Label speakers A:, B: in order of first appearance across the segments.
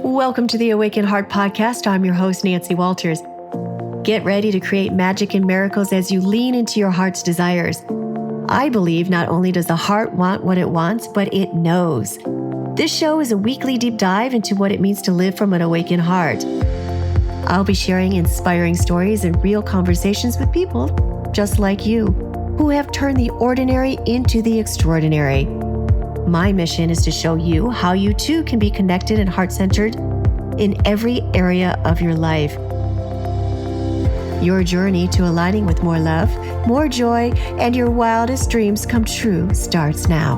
A: Welcome to the Awaken Heart Podcast. I'm your host, Nancy Walters. Get ready to create magic and miracles as you lean into your heart's desires. I believe not only does the heart want what it wants, but it knows. This show is a weekly deep dive into what it means to live from an awakened heart. I'll be sharing inspiring stories and real conversations with people just like you, who have turned the ordinary into the extraordinary. My mission is to show you how you too can be connected and heart-centered in every area of your life. Your journey to aligning with more love, more joy, and your wildest dreams come true starts now.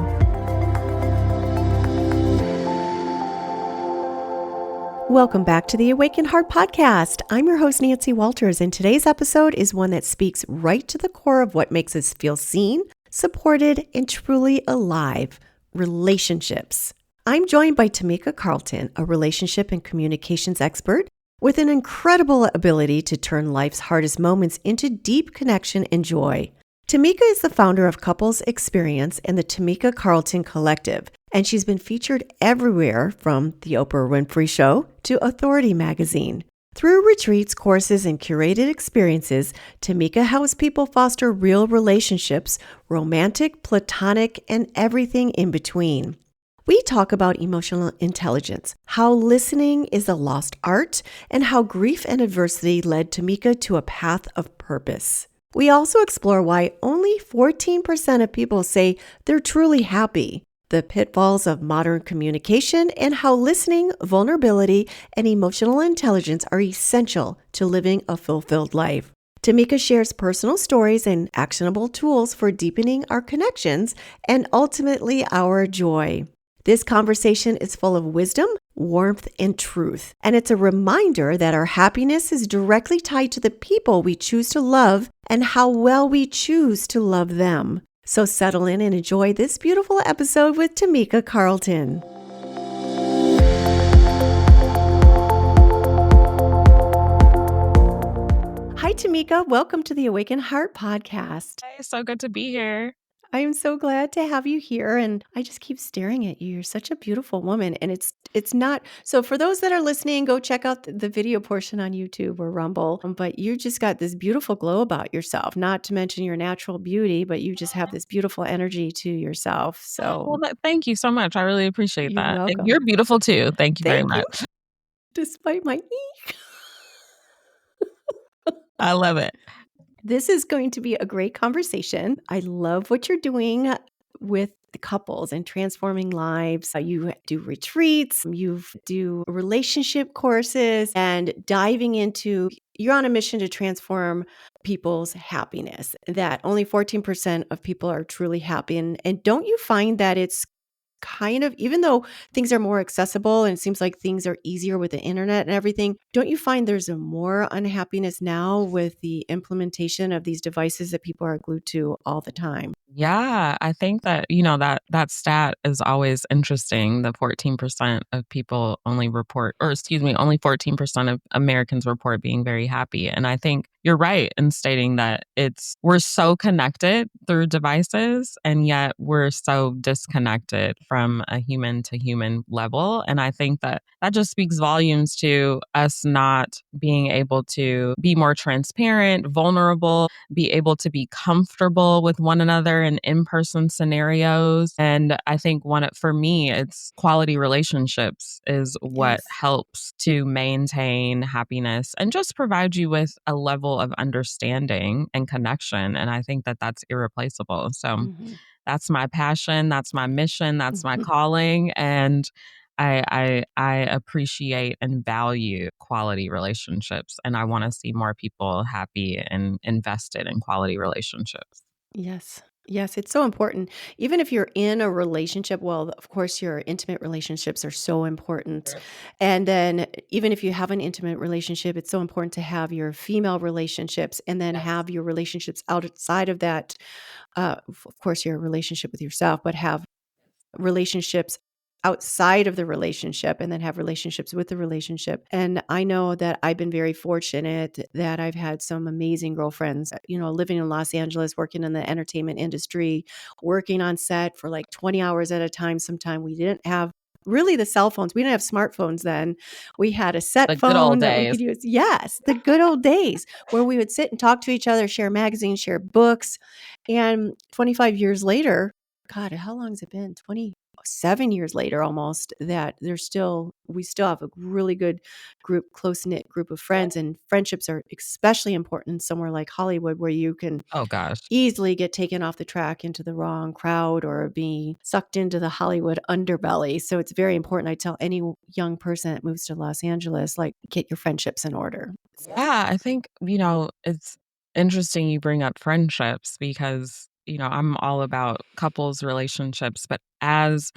A: Welcome back to the Awaken Heart Podcast. I'm your host, Nancy Walters, and today's episode is one that speaks right to the core of what makes us feel seen, supported, and truly alive: relationships. I'm joined by Tamika Carlton, a relationship and communications expert with an incredible ability to turn life's hardest moments into deep connection and joy. Tamika is the founder of Couples Experience and the Tamika Carlton Collective, and she's been featured everywhere from The Oprah Winfrey Show to Authority Magazine. Through retreats, courses, and curated experiences, Tamika helps people foster real relationships, romantic, platonic, and everything in between. We talk about emotional intelligence, how listening is a lost art, and how grief and adversity led Tamika to a path of purpose. We also explore why only 14% of people say they're truly happy, the pitfalls of modern communication, and how listening, vulnerability, and emotional intelligence are essential to living a fulfilled life. Tamika shares personal stories and actionable tools for deepening our connections and ultimately our joy. This conversation is full of wisdom, warmth, and truth, and it's a reminder that our happiness is directly tied to the people we choose to love and how well we choose to love them. So settle in and enjoy this beautiful episode with Tamika Carlton. Hi, Tamika. Welcome to the Awaken Heart Podcast.
B: Hey, so good to be here.
A: I am so glad to have you here, and I just keep staring at you. You're such a beautiful woman, and it's not. So for those that are listening, go check out the video portion on YouTube or Rumble. But you just got this beautiful glow about yourself. Not to mention your natural beauty, but you just have this beautiful energy to yourself. So
B: Thank you so much. I really appreciate
A: you're
B: that. And
A: welcome.
B: you're beautiful too. Thank you very
A: Thank you.
B: much.
A: Despite my
B: I love it.
A: This is going to be a great conversation. I love what you're doing with the couples and transforming lives. You do retreats, you do relationship courses, and diving into, you're on a mission to transform people's happiness, that only 14% of people are truly happy. And don't you find that it's kind of, even though things are more accessible and it seems like things are easier with the internet and everything, don't you find there's a more unhappiness now with the implementation of these devices that people are glued to all the time?
B: Yeah, I think that, that stat is always interesting. The 14% of people only 14% of Americans report being very happy. And I think you're right in stating that we're so connected through devices, and yet we're so disconnected from a human to human level. And I think that just speaks volumes to us not being able to be more transparent, vulnerable, be able to be comfortable with one another in in-person scenarios. And I think for me, it's quality relationships is what helps to maintain happiness and just provide you with a level of understanding and connection. And I think that that's irreplaceable. So that's my passion. That's my mission. That's my calling. And I appreciate and value quality relationships, and I want to see more people happy and invested in quality relationships.
A: Yes. Yes, it's so important. Even if you're in a relationship, well, of course, your intimate relationships are so important. And then even if you have an intimate relationship, it's so important to have your female relationships and then have your relationships outside of that. Of course, your relationship with yourself, but have relationships outside of the relationship and then have relationships with the relationship. And I know that I've been very fortunate that I've had some amazing girlfriends, living in Los Angeles, working in the entertainment industry, working on set for like 20 hours at a time. Sometime we didn't have really the cell phones. We didn't have smartphones then. We had a set
B: The good old
A: phone that we
B: days.
A: could use. Yes, the good old days where we would sit and talk to each other, share magazines, share books. And 25 years later, God, how long has it been? 27 years later almost, that we still have a really good group, close-knit group of friends. And friendships are especially important somewhere like Hollywood, where you can
B: Oh gosh.
A: easily get taken off the track into the wrong crowd or be sucked into the Hollywood underbelly. So it's very important. I tell any young person that moves to Los Angeles, like, get your friendships in order.
B: Yeah, I think, it's interesting you bring up friendships because, I'm all about couples relationships, but as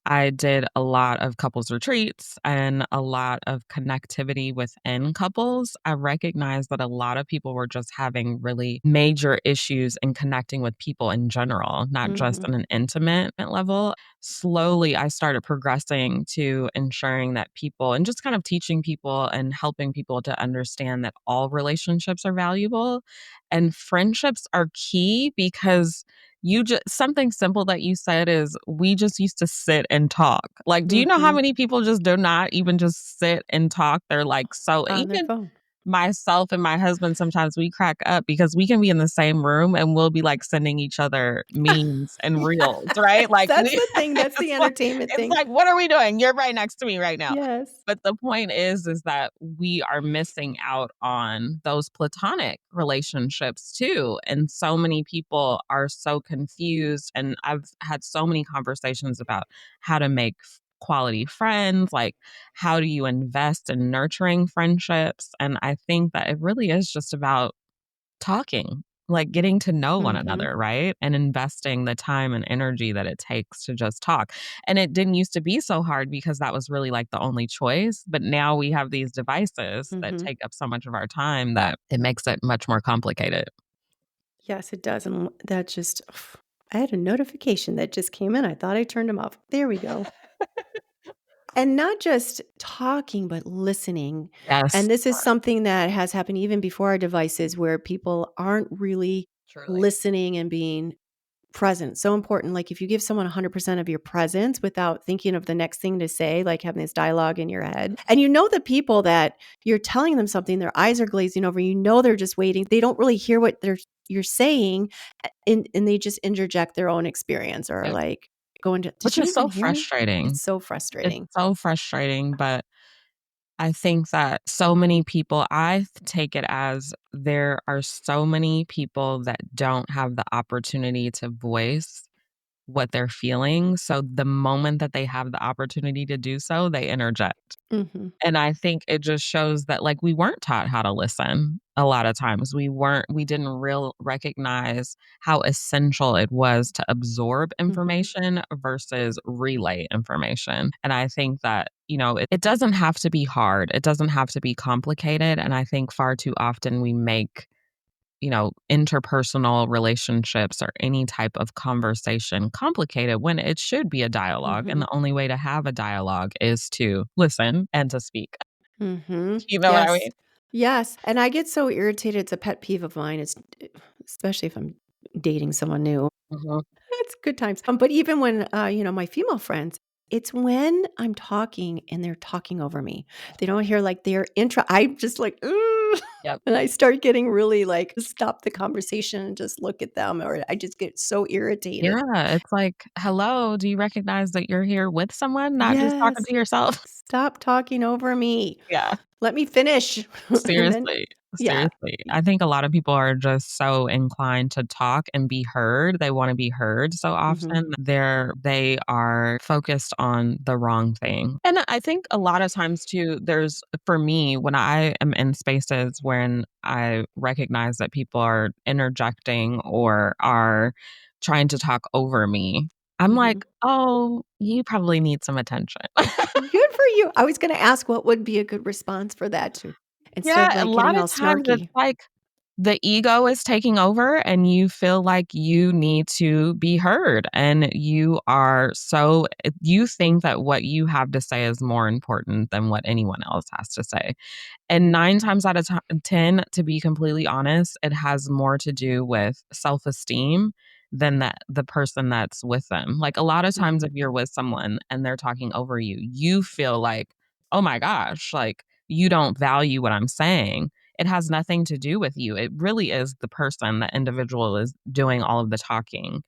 B: I did a lot of couples retreats and a lot of connectivity within couples, I recognized that a lot of people were just having really major issues in connecting with people in general, not just
A: Mhm.
B: on an intimate level. Slowly, I started progressing to ensuring that people and just kind of teaching people and helping people to understand that all relationships are valuable and friendships are key because you just something simple that you said is we just used to sit and talk. Like, do you know how
A: Mhm.
B: many people just do not even just sit and talk? They're like, so
A: On their
B: even
A: phone.
B: myself and my husband, sometimes we crack up because we can be in the same room and we'll be like sending each other memes and reels, right?
A: Yes,
B: Like
A: that's
B: we
A: the thing. That's the entertainment
B: it's
A: thing.
B: like, what are we doing? You're right next to me right now.
A: Yes.
B: But the point is that we are missing out on those platonic relationships too. And so many people are so confused. And I've had so many conversations about how to make quality friends, like how do you invest in nurturing friendships? And I think that it really is just about talking, like getting to know one
A: Mhm.
B: another, right? And investing the time and energy that it takes to just talk. And it didn't used to be so hard because that was really like the only choice. But now we have these devices that
A: Mhm.
B: take up so much of our time that it makes it much more complicated.
A: Yes, it does. And that just I had a notification that just came in. I thought I turned them off. There we go. And not just talking, but listening.
B: Yes,
A: And this is something that has happened even before our devices, where people aren't really
B: truly.
A: listening and being present. So important. Like, if you give someone 100% of your presence without thinking of the next thing to say, like having this dialogue in your head, and the people that you're telling them something, their eyes are glazing over, they're just waiting. They don't really hear what you're saying, and they just interject their own experience, or
B: Yep.
A: like go into, did
B: Which
A: you
B: is
A: even
B: so
A: hear me?
B: frustrating.
A: It's so
B: It's
A: frustrating.
B: so frustrating, but I think that so many people, take it as there are so many people that don't have the opportunity to voice what they're feeling. So the moment that they have the opportunity to do so, they interject.
A: Mhm.
B: And I think it just shows that like we weren't taught how to listen a lot of times. We didn't real recognize how essential it was to absorb
A: Mhm.
B: information versus relay information. And I think that, it doesn't have to be hard. It doesn't have to be complicated. And I think far too often we make interpersonal relationships or any type of conversation complicated when it should be a dialogue. And
A: Mhm.
B: the only way to have a dialogue is to listen and to speak.
A: Mhm.
B: You know what I
A: Yes.
B: mean?
A: Yes, and I get so irritated. It's a pet peeve of mine. It's especially if I'm dating someone new.
B: Mhm.
A: It's good times. But even when, my female friends, it's when I'm talking and they're talking over me. They don't hear like their intro. I'm just like, "Ugh,"
B: Yep.
A: and I start getting really like, stop the conversation and just look at them, or I just get so irritated.
B: Yeah, it's like, "Hello, do you recognize that you're here with someone, not just talking
A: Yes.
B: to yourself?"
A: Stop talking over me.
B: Yeah.
A: Let me finish. And then,
B: Seriously,
A: yeah.
B: seriously. I think a lot of people are just so inclined to talk and be heard. They wanna be heard so
A: Mhm.
B: often. They are focused on the wrong thing. And I think a lot of times too, for me, when I am in spaces when I recognize that people are interjecting or are trying to talk over me, I'm
A: Mhm.
B: like, "Oh, you probably need some attention."
A: Good for you. I was gonna ask what would be a good response for that too, instead of
B: Yeah, a
A: like
B: lot
A: getting
B: of
A: all
B: times it's
A: snarky.
B: like the ego is taking over and you feel like you need to be heard and you think that what you have to say is more important than what anyone else has to say. And 9 times out of 10, to be completely honest, it has more to do with self-esteem than the person that's with them. Like a lot of times
A: Mhm.
B: if you're with someone and they're talking over you, you feel like, "Oh my gosh, like you don't value what I'm saying." It has nothing to do with you. It really is the person, the individual is doing all of the talking.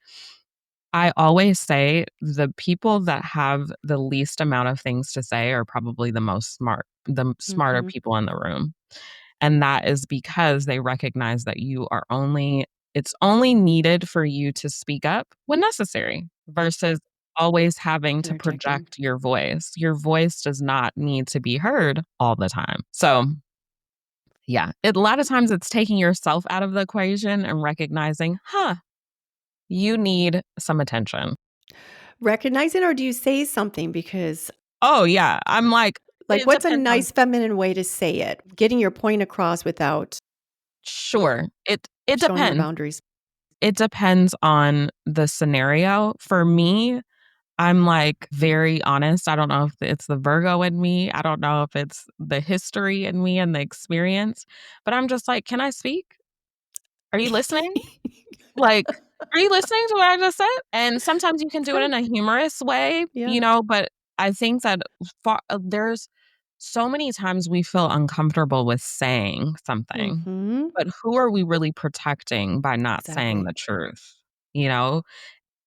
B: I always say the people that have the least amount of things to say are probably the smarter
A: Mhm.
B: people in the room. And that is because they recognize that it's only needed for you to speak up when necessary versus always having to
A: Interjecting.
B: project your voice. Your voice does not need to be heard all the time. So, yeah, a lot of times it's taking yourself out of the equation and recognizing, you need some attention.
A: Recognize it, or do you say something? Because,
B: Oh, yeah. I'm
A: like,
B: it
A: what's a
B: depends on
A: nice feminine way to say it? Getting your point across without
B: sure. It
A: showing your
B: depends.
A: boundaries.
B: It depends on the scenario. For me, I'm, very honest. I don't know if it's the Virgo in me. I don't know if it's the history in me and the experience, but I'm just like, "Can I speak? Are you listening?" Like, "Are you listening to what I just said?" And sometimes you can do it
A: Sure.
B: in a humorous way,
A: Yeah.
B: but I think that there's so many times we feel uncomfortable with saying something,
A: Mhm.
B: but who are we really protecting by not saying
A: Exactly.
B: the truth, you know?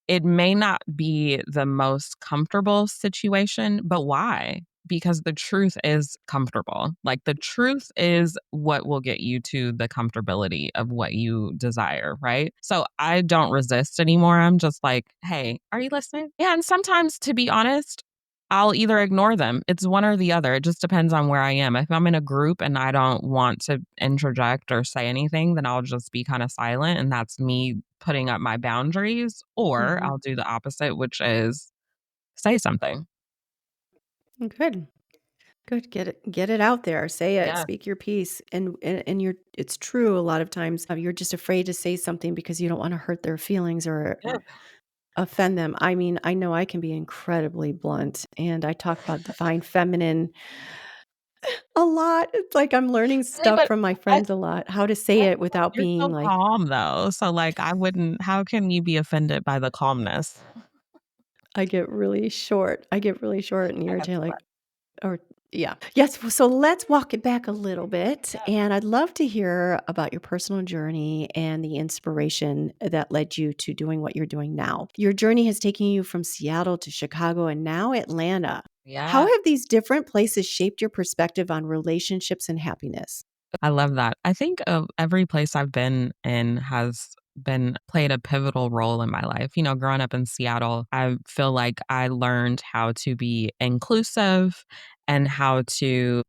B: It may not be the most comfortable situation, but why? Because the truth is comfortable. Like, the truth is what will get you to the comfortability of what you desire, right? So I don't resist anymore. I'm just like, "Hey, are you listening?" Yeah, and sometimes, to be honest, I'll either ignore them. It's one or the other. It just depends on where I am. If I'm in a group and I don't want to interject or say anything, then I'll just be kinda silent, and that's me putting up my boundaries, or
A: Mhm.
B: I'll do the opposite, which is say something.
A: Good. Good. Get it out there. Say it.
B: Yeah,
A: Speak your piece. And you're it's true a lot of times, you're just afraid to say something because you don't wanna hurt their feelings or
B: yeah.
A: offend them. I mean, I know I can be incredibly blunt, and I talk about divine feminine a lot. It's like I'm learning
B: See,
A: stuff
B: but
A: from my
B: I
A: friends a lot, how to say
B: I
A: it
B: feel like
A: without
B: you're
A: being
B: so
A: like,
B: calm, though, so, I wouldn't how can you be offended by the calmness?
A: I get really short and
B: I got
A: irritated,
B: the
A: like, or yeah. Yes, so let's walk it back a little bit, and I'd love to hear about your personal journey and the inspiration that led you to doing what you're doing now. Your journey has taken you from Seattle to Chicago and now Atlanta. How
B: Yeah.
A: have these different places shaped your perspective on relationships and happiness?
B: I love that. I think of every place I've been in has been played a pivotal role in my life. Growing up in Seattle, I feel like I learned how to be inclusive and how to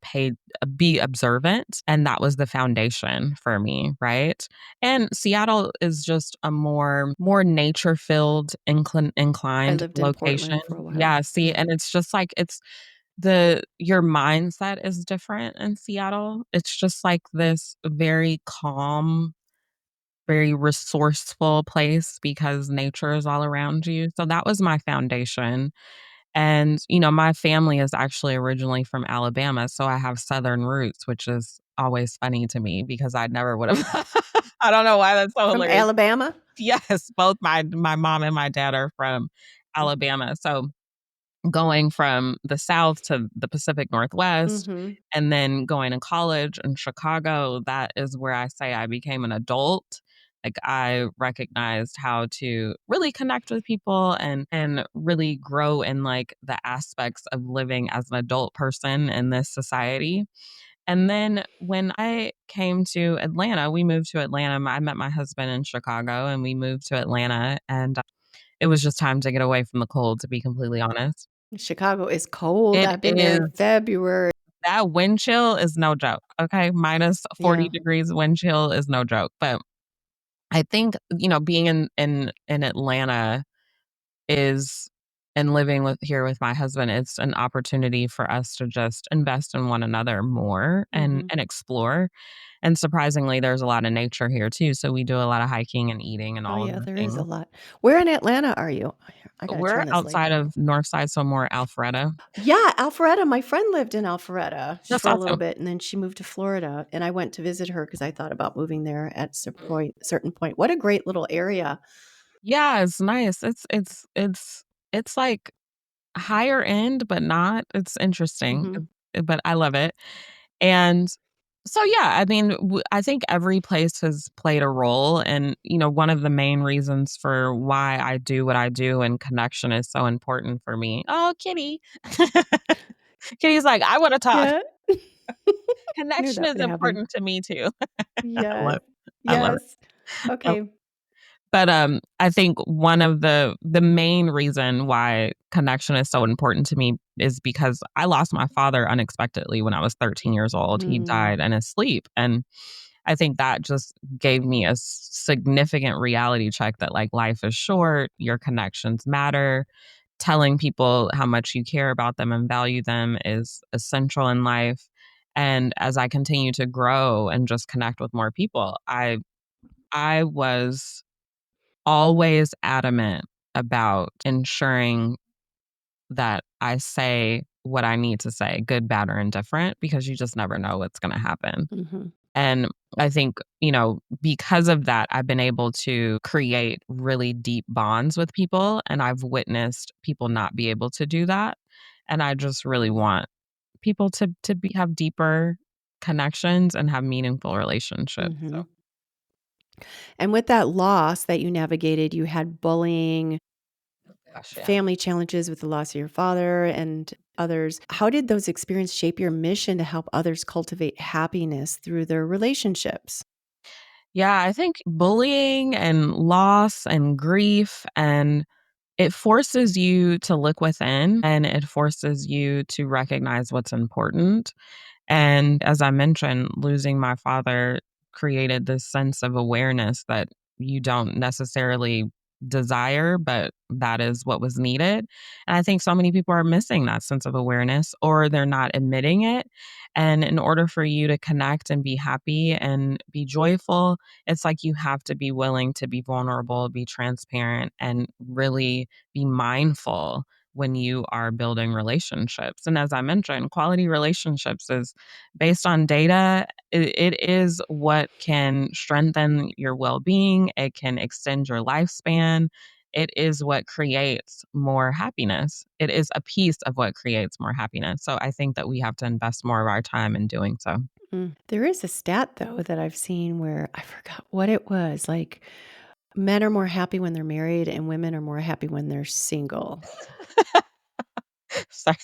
B: be observant, and that was the foundation for me, right? And Seattle is just a more nature-filled
A: I
B: inclined
A: lived in
B: location.
A: Portland for a while.
B: Yeah, see,
A: Yeah.
B: and it's just like it's the your mindset is different in Seattle. It's just like this very calm, very resourceful place because nature is all around you. So that was my foundation. And, my family is actually originally from Alabama, so I have Southern roots, which is always funny to me because I never would have I don't know why that's so
A: From
B: hilarious.
A: Alabama?
B: Yes, both my mom and my dad are from Alabama. So going from the South to the Pacific Northwest
A: Mhm.
B: and then going to college in Chicago, that is where I say I became an adult. Like I recognized how to really connect with people and really grow in the aspects of living as an adult person in this society. And then when I came to Atlanta, we moved to Atlanta. I met my husband in Chicago and we moved to Atlanta and it was just time to get away from the cold, to be completely honest.
A: Chicago is cold.
B: It
A: I've been there in
B: is
A: February.
B: that wind chill is no joke, okay? Minus 40
A: Yeah.
B: degrees wind chill is no joke, but I think, being in Atlanta is and living with my husband, it's an opportunity for us to just invest in one another more
A: Mhm.
B: and explore, and surprisingly, there's a lot of nature here too, so we do a lot of hiking and eating and
A: Oh,
B: all of
A: yeah,
B: the
A: there is a
B: things.
A: lot. Where in Atlanta are you? I gotta
B: We're
A: turn this light
B: outside
A: down.
B: of Northside, so more Alpharetta.
A: Yeah, Alpharetta. My friend lived in Alpharetta
B: That's
A: for a little
B: awesome.
A: bit, and then she moved to Florida, and I went to visit her because I thought about moving there at some point certain point. What a great little area.
B: Yeah, it's nice. It's like higher end, but not. It's interesting,
A: Hmm.
B: but I love it. And so, yeah, I mean, I think every place has played a role. And, one of the main reasons for why I do what I do and connection is so important for me. Oh, Kitty. Kitty's like, I want to talk.
A: Yeah. Knew
B: Connection
A: that
B: is
A: would happen.
B: important to me too. I
A: Yes.
B: love, I love
A: Yes.
B: it.
A: Okay.
B: But, I think one of the main reason why connection is so important to me is because I lost my father unexpectedly when I was 13 years old. He
A: Mm,
B: died in his sleep, and I think that just gave me a significant reality check that, like, life is short, your connections matter. Telling people how much you care about them and value them is essential in life. And as I continue to grow and just connect with more people, I was always adamant about ensuring that I say what I need to say, good, bad, or indifferent, because you just never know what's going to happen.
A: mhm,
B: And I think, because of that, I've been able to create really deep bonds with people, and I've witnessed people not be able to do that. And I just really want people to have deeper connections and have meaningful relationships. So,
A: mhm. And with that loss that you navigated, you had bullying,
B: gosh, yeah.
A: family challenges with the loss of your father and others. How did those experiences shape your mission to help others cultivate happiness through their relationships?
B: Yeah, I think bullying and loss and grief, and it forces you to look within, and it forces you to recognize what's important. And as I mentioned, losing my father created this sense of awareness that you don't necessarily desire, but that is what was needed. And I think so many people are missing that sense of awareness, or they're not admitting it. And in order for you to connect and be happy and be joyful, it's like you have to be willing to be vulnerable, be transparent, and really be mindful when you are building relationships. And as I mentioned, quality relationships is based on data. It is what can strengthen your well being, it can extend your lifespan. It is what creates more happiness. It is a piece of what creates more happiness. So I think that we have to invest more of our time in doing so.
A: Mm. There is a stat though that I've seen where I forgot what it was. Like men are more happy when they're married and women are more happy when they're single.
B: Sorry,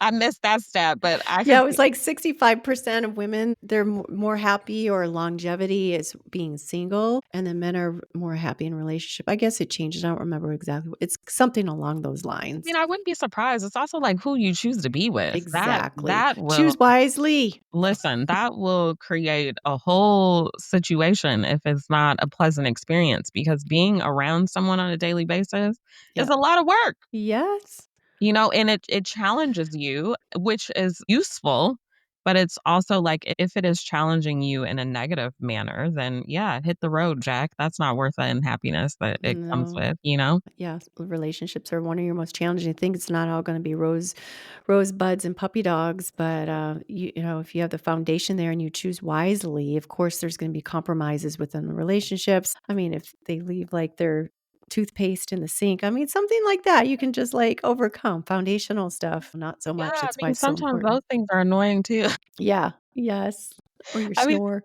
B: I missed that stat, but I
A: Yeah,
B: could
A: it was
B: see.
A: like 65% of women, they're more happy or longevity is being single, and then men are more happy in relationship. I guess it changes. I don't remember exactly. It's something along those
B: I
A: lines.
B: mean, I wouldn't be surprised. It's also like who you choose to be with. That
A: Exactly.
B: that will
A: Choose wisely.
B: Listen, that will create a whole situation if it's not a pleasant experience, because being around someone on a daily basis is
A: Yeah.
B: a lot of work,
A: Yes.
B: and it challenges you, which is useful, but it's also like if it is challenging you in a negative manner, then yeah, hit the road, Jack. That's not worth the unhappiness that it comes
A: No.
B: with.
A: Yes, relationships are one of your most challenging things. It's not all going to be rosebuds and puppy dogs, but if you have the foundation there and you choose wisely, of course, there's going to be compromises within the relationships. I mean, if they leave like their toothpaste in the sink, I mean, something like that, you can just like overcome foundational stuff. Not so
B: Yeah,
A: much.
B: I
A: That's why
B: mean,
A: it's so
B: sometimes those
A: important.
B: things are annoying too.
A: Yeah. Yes. Or your
B: I mean,
A: snore.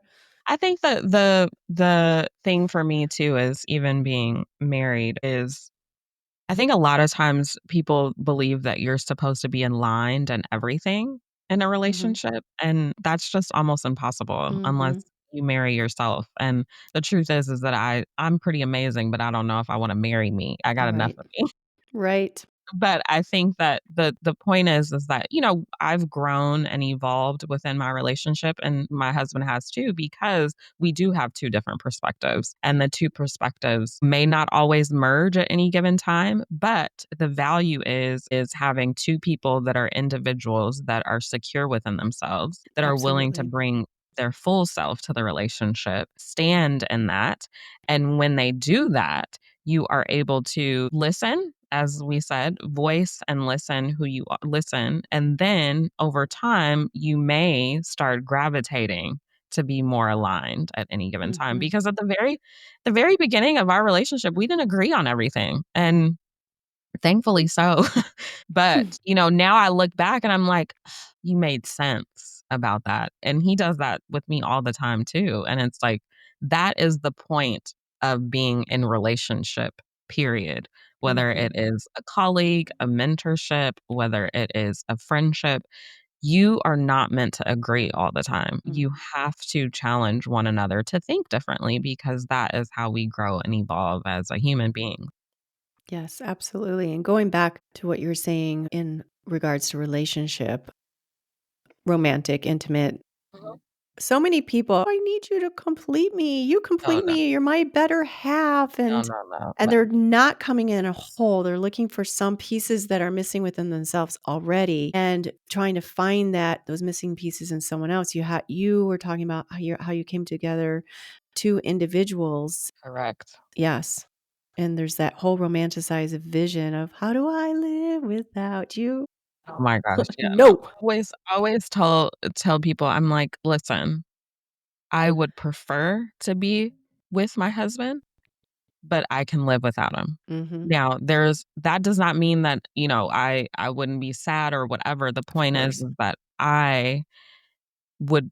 B: I think that the thing for me too is, even being married, is I think a lot of times people believe that you're supposed to be aligned and everything in a
A: Hmm.
B: relationship, and that's just almost impossible unless
A: Hmm.
B: you marry yourself. And the truth is that I'm pretty amazing, but I don't know if I want to marry me. I got enough
A: Right.
B: of me.
A: Right.
B: But I think that the point is that, I've grown and evolved within my relationship, and my husband has too, because we do have two different perspectives, and the two perspectives may not always merge at any given time, but the value is having two people that are individuals, that are secure within themselves, that are willing to
A: Absolutely.
B: bring their full self to the relationship, stand in that. And when they do that, you are able to listen, as we said, voice and listen who you listen. And then over time, you may start gravitating to be more aligned at any given time.
A: Mhm.
B: Because at the very beginning of our relationship, we didn't agree on everything. And thankfully so. But, now I look back and I'm like, you made sense about that. And he does that with me all the time too. And it's like, that is the point of being in relationship, period. Whether it
A: Mhm.
B: is a colleague, a mentorship, whether it is a friendship, you are not meant to agree all the time.
A: Mm.
B: You have to challenge one another to think differently because that is how we grow and evolve as a human being.
A: Yes, absolutely. And going back to what you were saying in regards to relationship, romantic, intimate,
B: Mhm.
A: so many people, I need you to complete me. You
B: No,
A: complete
B: no,
A: me. You're my better half.
B: no,
A: And
B: no, no,
A: and
B: no.
A: they're not coming in a whole. They're looking for some pieces that are missing within themselves already and trying to find those missing pieces in someone else. You were talking about how you came together, two individuals.
B: Correct.
A: Yes. And there's that whole romanticized vision of how do I live without you?
B: Oh my gosh, yeah, and
A: No.
B: I always tell people, I'm like, "Listen, I would prefer to be with my husband, but I can live without him."
A: Hmm.
B: Now, that does not mean that, I wouldn't be sad or whatever. The
A: Of
B: point is
A: course.
B: that would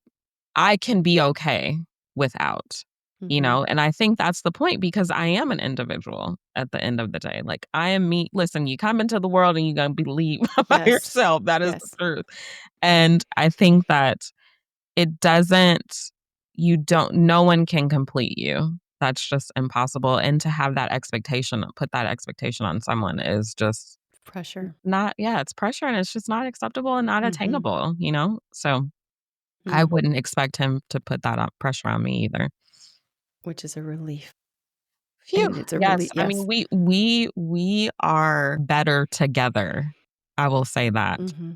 B: I can be okay without,
A: Hmm.
B: and I think that's the point because I am an individual at the end of the day. Like, I am me. Listen, you come into the world and you're gonna believe by
A: Yes.
B: yourself. That is the
A: Yes.
B: truth. And I think that it doesn't you don't no one can complete you. That's just impossible. And to have that expectation, put that expectation on someone is just
A: Pressure.
B: not, yeah, it's pressure and it's just not acceptable and not
A: Hmm.
B: attainable. So I
A: Mm.
B: wouldn't expect him to put that pressure on me either.
A: Which is a relief.
B: Phew.
A: And it's a
B: Yes.
A: relief.
B: I mean,
A: Yes.
B: we are better together. I will say that.
A: Hmm.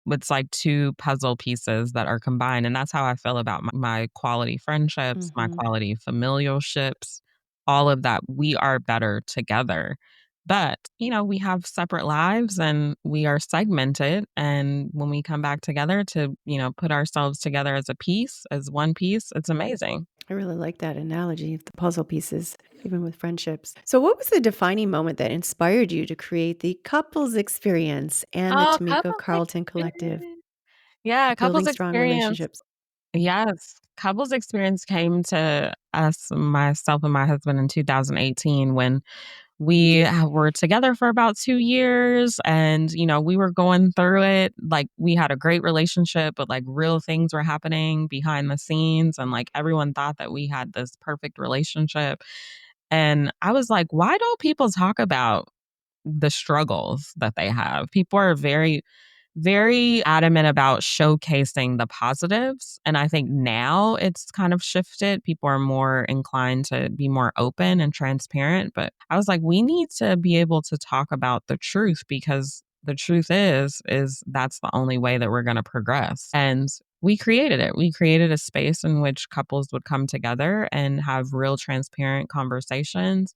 B: It's like two puzzle pieces that are combined, and that's how I feel about my quality friendships, my
A: Hmm.
B: quality familialships, all of that. We are better together. But, we have separate lives and we are segmented. And when we come back together to, put ourselves together as a piece, as one piece, it's amazing.
A: I really like that analogy of the puzzle pieces, even with friendships. So, what was the defining moment that inspired you to create the couples experience and the
B: Oh,
A: Tamika
B: couples
A: Carlton Collective,
B: experience. Yeah,
A: building
B: couples
A: strong
B: experience.
A: relationships?
B: Yes, couples experience came to us, myself and my husband, in 2018 when we were together for about 2 years and, we were going through it. Like, we had a great relationship, but, like, real things were happening behind the scenes, and, like, everyone thought that we had this perfect relationship. And I was like, "Why don't people talk about the struggles that they have?" People are very very adamant about showcasing the positives. And I think now it's kind of shifted. People are more inclined to be more open and transparent. But I was like, we need to be able to talk about the truth because the truth is that's the only way that we're going to progress. And we created it. We created a space in which couples would come together and have real transparent conversations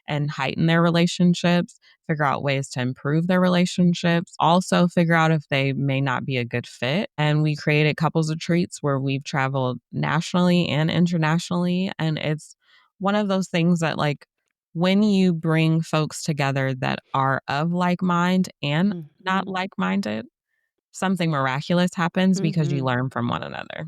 B: and heighten their relationships, figure out ways to improve their relationships, also figure out if they may not be a good fit. And we created couples retreats where we've traveled nationally and internationally. And it's one of those things that, like, when you bring folks together that are of like mind and not
A: Hmm.
B: like minded, something miraculous happens because you
A: Hmm.
B: learn from one another.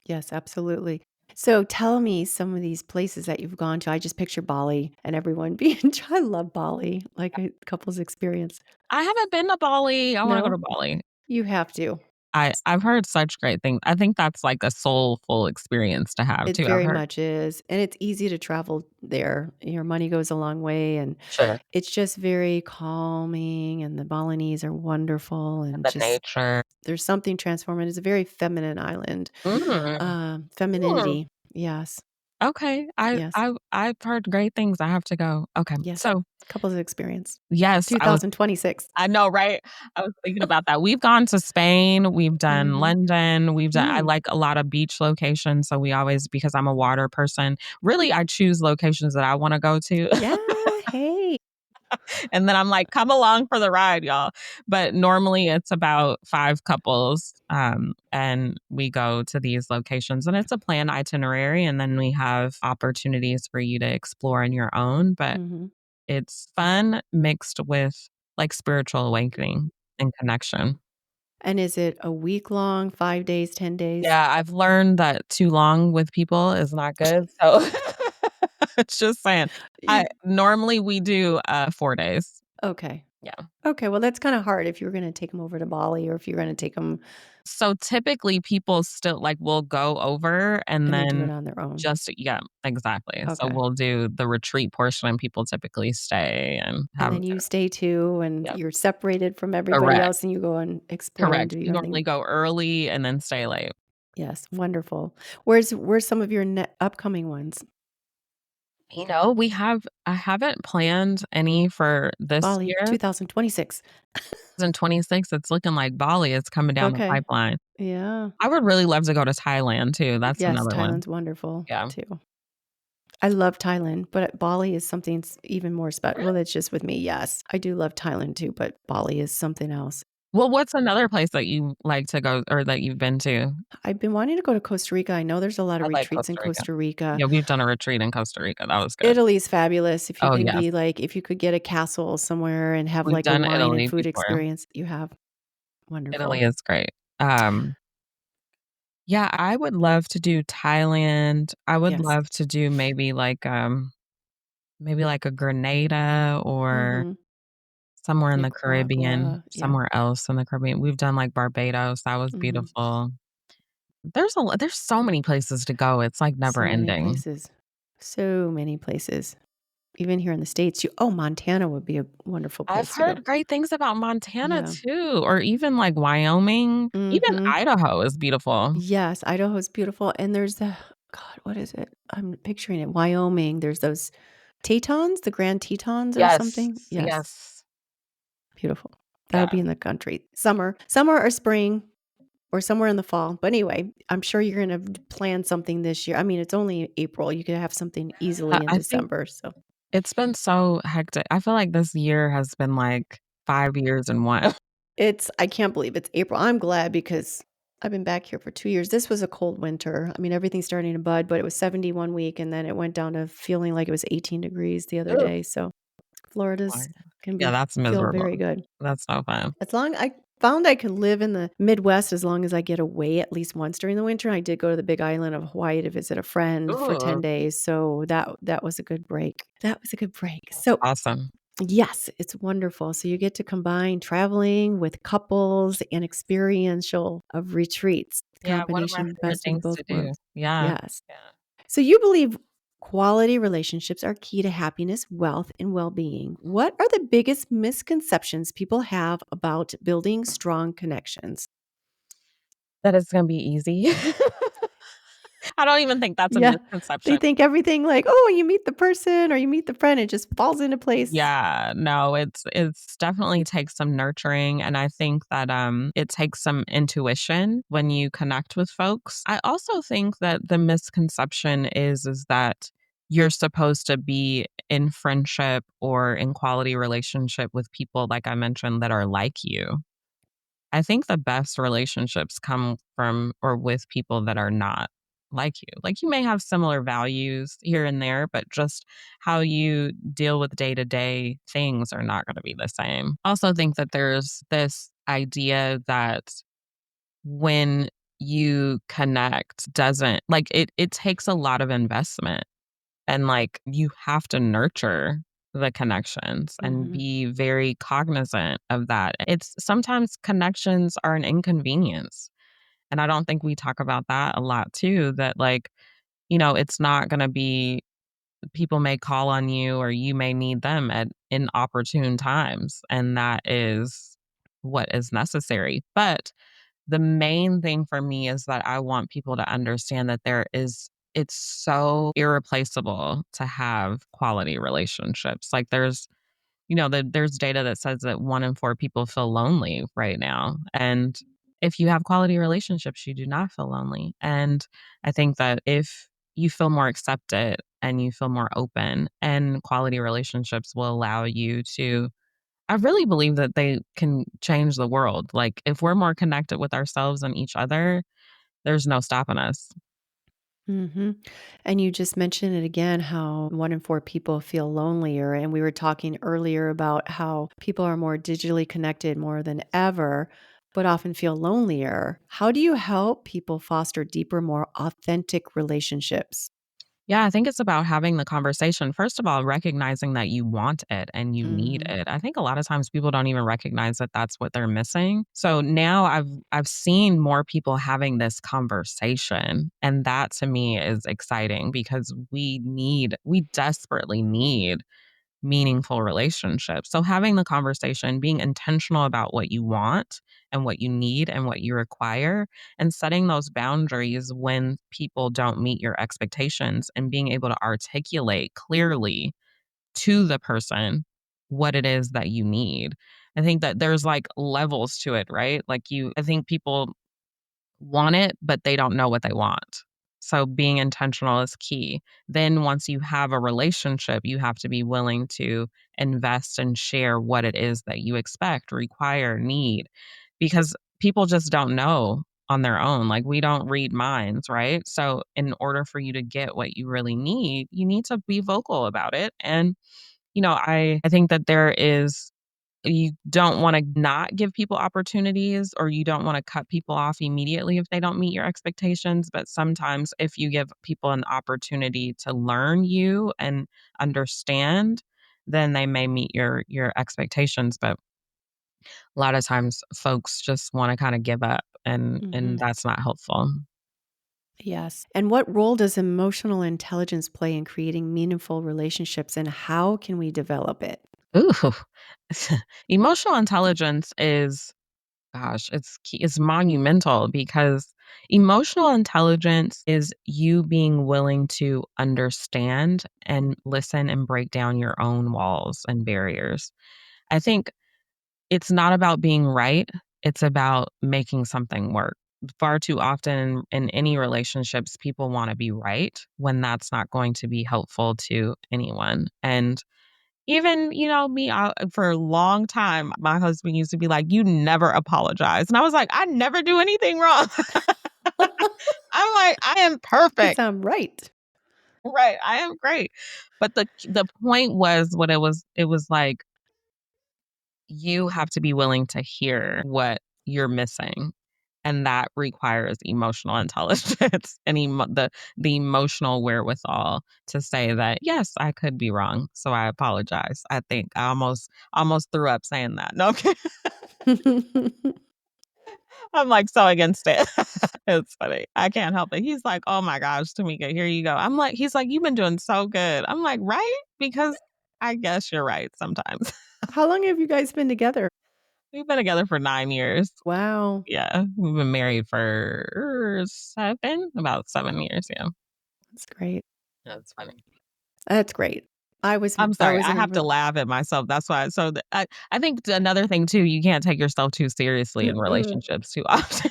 A: Yes, absolutely. So, tell me some of these places that you've gone to. I just picture Bali and everyone being, I love Bali, like a couple's experience.
B: I haven't been to Bali. I want to go
A: No,
B: to Bali.
A: you have to.
B: I've heard such great things. I think that's like a soulful experience to have
A: It
B: too, I've
A: very
B: heard.
A: much is, and it's easy to travel there. Your money goes a long way, and
B: Sure.
A: it's just very calming, and the Balinese are wonderful,
B: And
A: and
B: the
A: just
B: nature.
A: there's something transformative. It's a very feminine island.
B: Mm. Mm.
A: Femininity. Yes.
B: Okay. I
A: Yes.
B: I I've heard great things. I have to go. Okay.
A: Yes.
B: So,
A: Couples experience.
B: yes,
A: 2026.
B: I know, right? I was thinking about that. We've gone to Spain, we've done
A: Mhm.
B: London, I
A: Mm.
B: like a lot of beach locations, so we always, because I'm a water person, really I choose locations that I wanna go to.
A: Yeah, hey.
B: And then I'm like, come along for the ride, y'all. But normally it's about 5 couples. And we go to these locations and it's a planned itinerary. And then we have opportunities for you to explore on your own. But
A: Hmm.
B: it's fun mixed with like spiritual awakening and connection.
A: And is it a week long, 5 days, 10 days?
B: Yeah, I've learned that too long with people is not good. So it's just saying. I
A: Y-
B: normally we do 4 days.
A: Okay.
B: Yeah.
A: Okay. Well, that's kind of hard if you were going to take them over to Bali or if you're going to take them
B: So typically people still like will go over and
A: and they do it
B: then
A: on their own.
B: just yeah, exactly. So
A: Okay.
B: we'll do the retreat portion and people typically stay and
A: And
B: have
A: then you stay too, and
B: yeah.
A: you're separated from everybody
B: Correct.
A: else and you go and explore and
B: Correct.
A: do
B: We
A: your
B: normally
A: thing.
B: go early and then stay late.
A: Yes. Wonderful. Where's some of your upcoming ones?
B: I haven't planned any for this
A: Bali,
B: year.
A: 2026.
B: In 26, it's looking like Bali is coming down the
A: Okay.
B: pipeline.
A: Yeah.
B: I would really love to go to Thailand too. That's
A: Yes,
B: another one.
A: Thailand's wonderful
B: Yeah.
A: too. I love Thailand, but Bali is something even more special. Well, that's just with me. Yes, I do love Thailand too, but Bali is something else.
B: Well, what's another place that you like to go or that you've been to?
A: I've been wanting to go to Costa Rica. I know there's a lot of
B: I like
A: retreats in
B: Costa Rica.
A: Costa Rica.
B: Yeah, we've done a retreat in Costa Rica. That was good.
A: Italy's fabulous. If you
B: Oh,
A: can
B: yes.
A: be like, if you could get a castle somewhere and have
B: We've
A: like a
B: done
A: wine and
B: Italy
A: food
B: before.
A: experience, you have
B: Italy
A: wonderful.
B: is great. Um, yeah, I would love to do Thailand. I would
A: Yes.
B: love to do maybe like a Grenada or
A: Mm-hmm.
B: somewhere in the Caribbean,
A: Nicaragua. Yeah.
B: somewhere else in the Caribbean. We've done like Barbados. That was
A: Mm-hmm.
B: beautiful. There's so many places to go. It's like never
A: So many
B: ending.
A: places. So many places. Even here in the States, Montana would be a wonderful
B: I've
A: place to go.
B: heard great things about Montana
A: Yeah.
B: too, or even like Wyoming. Even
A: Mhm.
B: Idaho is beautiful.
A: Yes, Idaho's beautiful, and there's the God, what is it? I'm picturing it. Wyoming, there's those Tetons, the Grand Tetons or
B: Yes,
A: something. Yes,
B: yes.
A: beautiful. That'll
B: Yeah.
A: be in the country. Summer or spring or somewhere in the fall. But anyway, I'm sure you're gonna plan something this year. I mean, it's only April. You could have something easily in
B: I think
A: December. So
B: it's been so hectic. I feel like this year has been like 5 years in one.
A: I can't believe it's April. I'm glad because I've been back here for 2 years. This was a cold winter. I mean, everything's starting to bud, but it was 70 one week and then it went down to feeling like it was 18 degrees the other
B: Ugh.
A: day. So
B: My
A: Florida's
B: God.
A: can
B: Yeah, that's
A: feel
B: miserable.
A: very good.
B: That's so fun.
A: As long I found I can live in the Midwest as long as I get away at least once during the winter. I did go to the big island of Hawaii to visit a friend for 10
B: Ooh,
A: days. So that was a good break. That was a good break. So
B: awesome.
A: yes, it's wonderful. So you get to combine traveling with couples and experiential of retreats.
B: Yeah, one of my
A: Combination,
B: favorite
A: best of
B: things
A: both
B: to do.
A: worlds.
B: Yeah.
A: Yes.
B: Yeah.
A: So you believe quality relationships are key to happiness, wealth, and well-being. What are the biggest misconceptions people have about building strong connections?
B: That it's gonna be easy. I don't even think that's a
A: Yeah. They
B: misconception.
A: think everything like, oh, you meet the person or you meet the friend, it just falls into place.
B: Yeah, no, it's definitely takes some nurturing, and I think that, it takes some intuition when you connect with folks. I also think that the misconception is that you're supposed to be in friendship or in quality relationship with people, like I mentioned, that are like you. I think the best relationships come from or with people that are not like you. Like you may have similar values here and there, but just how you deal with day to day things are not going to be the same. Also, think that there's this idea that when you connect doesn't like it takes a lot of investment and like you have to nurture the connections and
A: Mhm.
B: be very cognizant of that. It's sometimes connections are an inconvenience. And I don't think we talk about that a lot too, that like, it's not going to be people may call on you or you may need them at inopportune times. And that is what is necessary. But the main thing for me is that I want people to understand that it's so irreplaceable to have quality relationships. Like there's data that says that 1 in 4 people feel lonely right now. And if you have quality relationships, you do not feel lonely. And I think that if you feel more accepted and you feel more open. And quality relationships will allow you to, I really believe that they can change the world. Like, if we're more connected with ourselves and each other, there's no stopping us.
A: Mhm. And you just mentioned it again how 1 in 4 people feel lonelier, and we were talking earlier about how people are more digitally connected more than ever, but often feel lonelier. How do you help people foster deeper, more authentic relationships?
B: Yeah, I think it's about having the conversation. First of all, recognizing that you want it and you need
A: Mhm.
B: it. I think a lot of times people don't even recognize that that's what they're missing. So now I've seen more people having this conversation, and that to me is exciting because we desperately need meaningful relationships. So having the conversation, being intentional about what you want and what you need and what you require, and setting those boundaries when people don't meet your expectations, and being able to articulate clearly to the person what it is that you need. I think that there's like levels to it, right? I think people want it, but they don't know what they want. So being intentional is key. Then once you have a relationship, you have to be willing to invest and share what it is that you expect, require, need, because people just don't know on their own. Like, we don't read minds, right? So in order for you to get what you really need, you need to be vocal about it. And I think that you don't wanna not give people opportunities, or you don't wanna cut people off immediately if they don't meet your expectations, but sometimes if you give people an opportunity to learn you and understand, then they may meet your expectations. But a lot of times folks just wanna kinda give up, and
A: Mhm.
B: that's not helpful.
A: Yes. And what role does emotional intelligence play in creating meaningful relationships, and how can we develop it?
B: Ooh. Emotional intelligence is, gosh, it's key, it's monumental, because emotional intelligence is you being willing to understand and listen and break down your own walls and barriers. I think it's not about being right, it's about making something work. Far too often in any relationships, people want to be right when that's not going to be helpful to anyone. And even, me, for a long time, my husband used to be like, "You never apologize." And I was like, "I never do anything wrong." I'm like, "I am
A: Because
B: perfect."
A: I'm right.
B: Right, I am great. But the point was, what it was like, you have to be willing to hear what you're missing, and that requires emotional intelligence and the emotional wherewithal to say that, "Yes, I could be wrong, so I apologize." I think I almost threw up saying that. No, I'm kidding. I'm, like, so against it. It's funny. I can't help it. He's like, "Oh my gosh, Tamika, here you go." He's like, "You've been doing so good." I'm like, "Right?" Because I guess you're right sometimes.
A: How long have you guys been together?
B: We've been together for 9 years.
A: Wow.
B: Yeah, we've been married for about 7 years, yeah.
A: That's great.
B: That's funny.
A: That's great.
B: I'm
A: I
B: sorry,
A: was
B: I
A: in a
B: have to
A: real
B: laugh at myself, that's why. I think another thing too, you can't take yourself too seriously in
A: mm-mm,
B: relationships too often.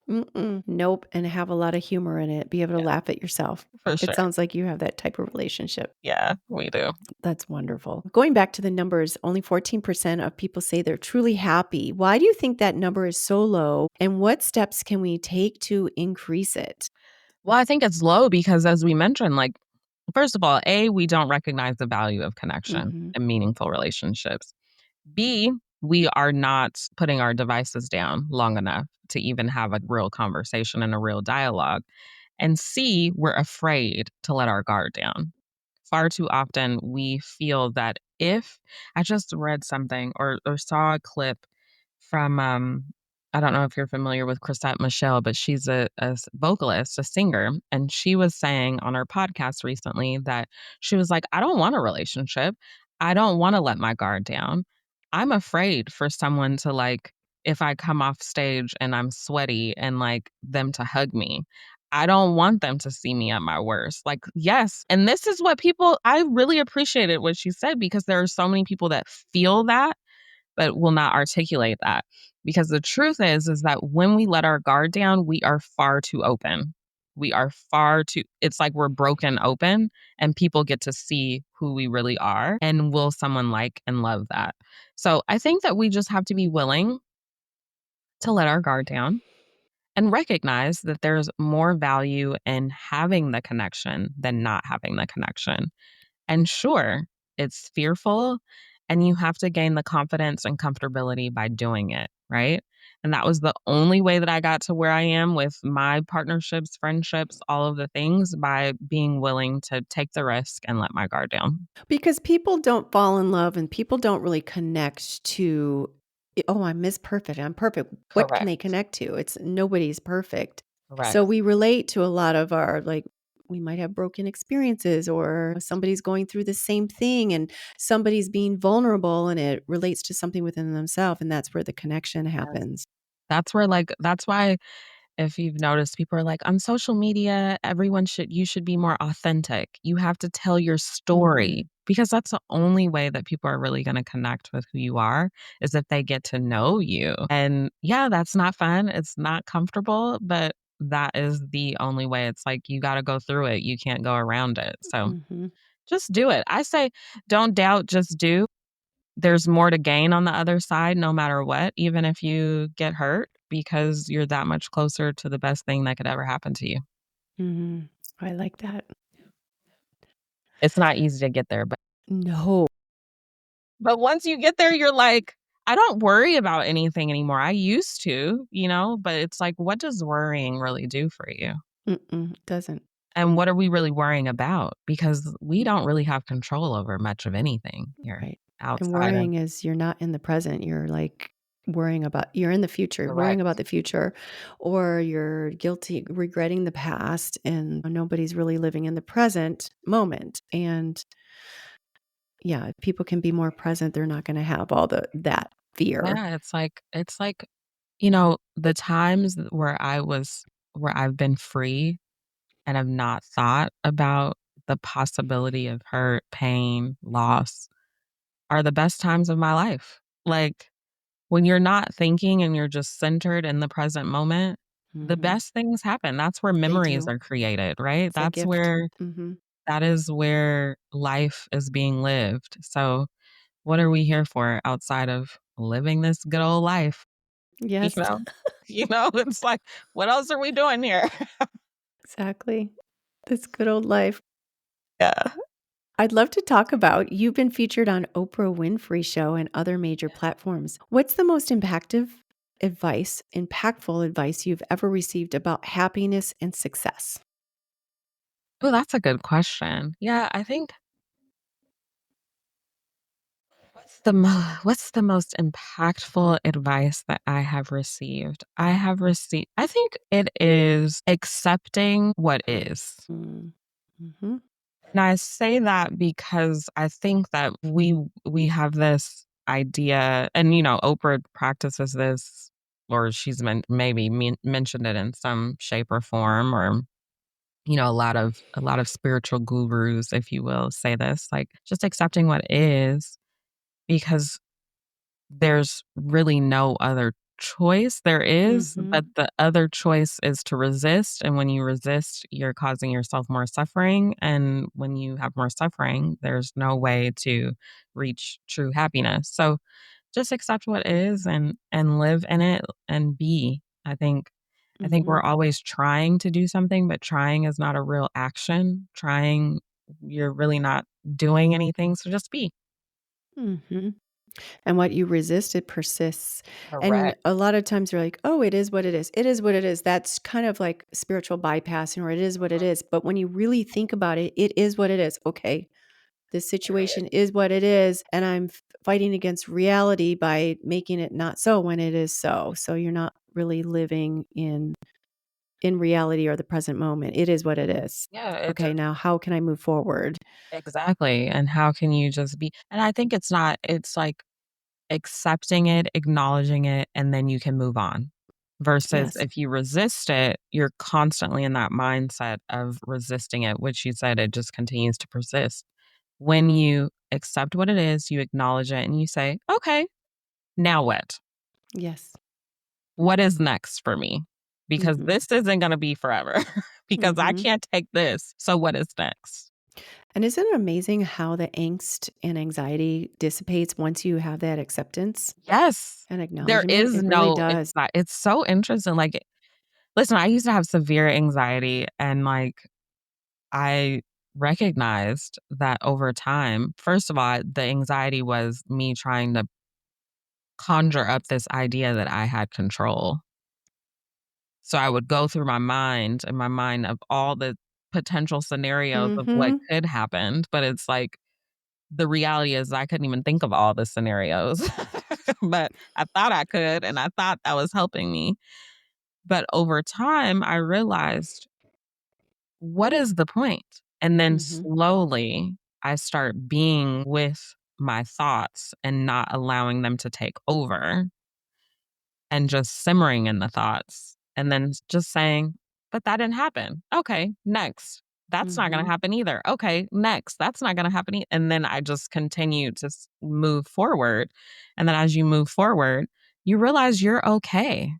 A: mm-mm, nope, and have a lot of humor in it. Be able to
B: Yeah,
A: laugh at yourself.
B: for
A: It
B: sure.
A: sounds like you have that type of relationship.
B: Yeah, we do.
A: That's wonderful. Going back to the numbers, only 14% of people say they're truly happy. Why do you think that number is so low? And what steps can we take to increase it?
B: Well, I think it's low because, as we mentioned, like, first of all, A, we don't recognize the value of connection
A: Mhm.
B: and meaningful relationships. B, we are not putting our devices down long enough to even have a real conversation and a real dialogue. And C, we're afraid to let our guard down. Far too often, we feel that if I just read something or saw a clip from, I don't know if you're familiar with Chrisette Michelle, but she's a vocalist, a singer. And she was saying on her podcast recently that she was like, I don't want a relationship. I don't want to let my guard down. I'm afraid for someone to, like, if I come off stage and I'm sweaty and, like, them to hug me. I don't want them to see me at my worst. Like, yes. And this is what I really appreciated what she said, because there are so many people that feel that, but will not articulate that. Because the truth is that when we let our guard down, we are far too open. We are far too, it's like we're broken open and people get to see who we really are. And will someone like and love that? So I think that we just have to be willing to let our guard down and recognize that there's more value in having the connection than not having the connection. And sure, it's fearful and you have to gain the confidence and comfortability by doing it, right? And that was the only way that I got to where I am with my partnerships, friendships, all of the things, by being willing to take the risk and let my guard down.
A: Because people don't fall in love and people don't really connect to, oh, I'm Miss Perfect. I'm perfect. What can they
B: Correct.
A: connect to? It's nobody's perfect. So
B: Correct.
A: we relate to a lot of our, like, we might have broken experiences or somebody's going through the same thing and somebody's being vulnerable and it relates to something within themselves. And that's where the connection
B: Yes.
A: happens.
B: That's where, like, that's why, if you've noticed, people are like, on social media, you should be more authentic. You have to tell your
A: Hmm.
B: story, because that's the only way that people are really going to connect with who you are, is if they get to know you. And yeah, that's not fun. It's not comfortable, but that is the only way. It's like, you got to go through it. You can't go around it. So
A: Hmm.
B: just do it. I say, don't doubt, just do. There's more to gain on the other side no matter what, even if you get hurt, because you're that much closer to the best thing that could ever happen to you.
A: Hmm. I like that.
B: It's not easy to get there,
A: No.
B: but once you get there, you're like, I don't worry about anything anymore. I used to, but it's like, what does worrying really do for you?
A: Mm-mm, it doesn't.
B: And what are we really worrying about? Because we don't really have control over much of anything here
A: Right. And
B: outside of.
A: worrying is you're not in the present. You're like worrying about, you're in the future, worrying about
B: Correct.
A: the future, or you're guilty, regretting the past, and nobody's really living in the present moment. And yeah, if people can be more present, they're not going to have all that fear.
B: Yeah, it's like, the times where I've been free and have not thought about the possibility of hurt, pain, loss, are the best times of my life. Like, when you're not thinking and you're just centered in the present moment, the
A: Hmm.
B: best things happen. That's where
A: They
B: memories
A: do.
B: are created, right?
A: It's a gift. Hmm.
B: That is where life is being lived. So, what are we here for outside of living this good old life, you
A: Yes,
B: know? It's like, what else are we doing here?
A: exactly. This good old life.
B: Yeah.
A: I'd love to talk about, you've been featured on Oprah Winfrey Show and other major platforms. What's the most impactful advice you've ever received about happiness and success?
B: Oh, that's a good question. Yeah, I think, what's the most impactful advice that I have received? I think it is accepting what is.
A: Mm. Mhm.
B: And I say that because I think that we have this idea, and Oprah practices this, or she's mentioned it in some shape or form, or a lot of spiritual gurus, if you will, say this, like, just accepting what is, because there's really no other choice. There is, but
A: Mhm.
B: the other choice is to resist, and when you resist, you're causing yourself more suffering, and when you have more suffering, there's no way to reach true happiness. So, just accept what is, and live in it and be. I think we're
A: Mhm.
B: always trying to do something, but trying is not a real action. Trying, you're really not doing anything, so just be.
A: Mhm. And what you resist, it persists. And
B: Correct.
A: a lot of times you're like, "Oh, it is what it is. It is what it is." That's kind of like spiritual bypassing, or it is what it is. But when you really think about it, it is what it is. Okay, this
B: Period.
A: situation is what it is, and I'm fighting against reality by making it not so when it is so. So you're not really living in reality or the present moment. It is what it is.
B: Yeah,
A: Okay, now how can I move forward?
B: exactly. And how can you just be, and I think it's like accepting it, acknowledging it, and then you can move on. Versus
A: Yes.
B: if you resist it, you're constantly in that mindset of resisting it, which you said, it just continues to persist. When you accept what it is, you acknowledge it and you say, okay, now what?
A: Yes.
B: What is next for me? Because
A: Mhm.
B: this isn't going to be forever. because I
A: Mhm.
B: can't take this. So what is next?
A: And isn't it amazing how the angst and anxiety dissipates once you have that acceptance
B: Yes.
A: and
B: There
A: acknowledgement?
B: is
A: It really
B: no
A: does.
B: it's so interesting. Like, listen, I used to have severe anxiety and like I recognized that over time, first of all, the anxiety was me trying to conjure up this idea that I had control. So I would go through my mind in my mind of all the potential scenarios of what
A: Mhm.
B: could happen, but it's like the reality is I couldn't even think of all the scenarios. But I thought I could and I thought that was helping me. But over time I realized what is the point? And then
A: Mhm.
B: slowly I start being with my thoughts and not allowing them to take over and just simmering in the thoughts and then just saying, but that didn't happen. Okay, next. That's not going to
A: Mhm.
B: happen either. Okay, next. That's not going to happen. And then I just continue to move forward. And then as you move forward, you realize you're okay.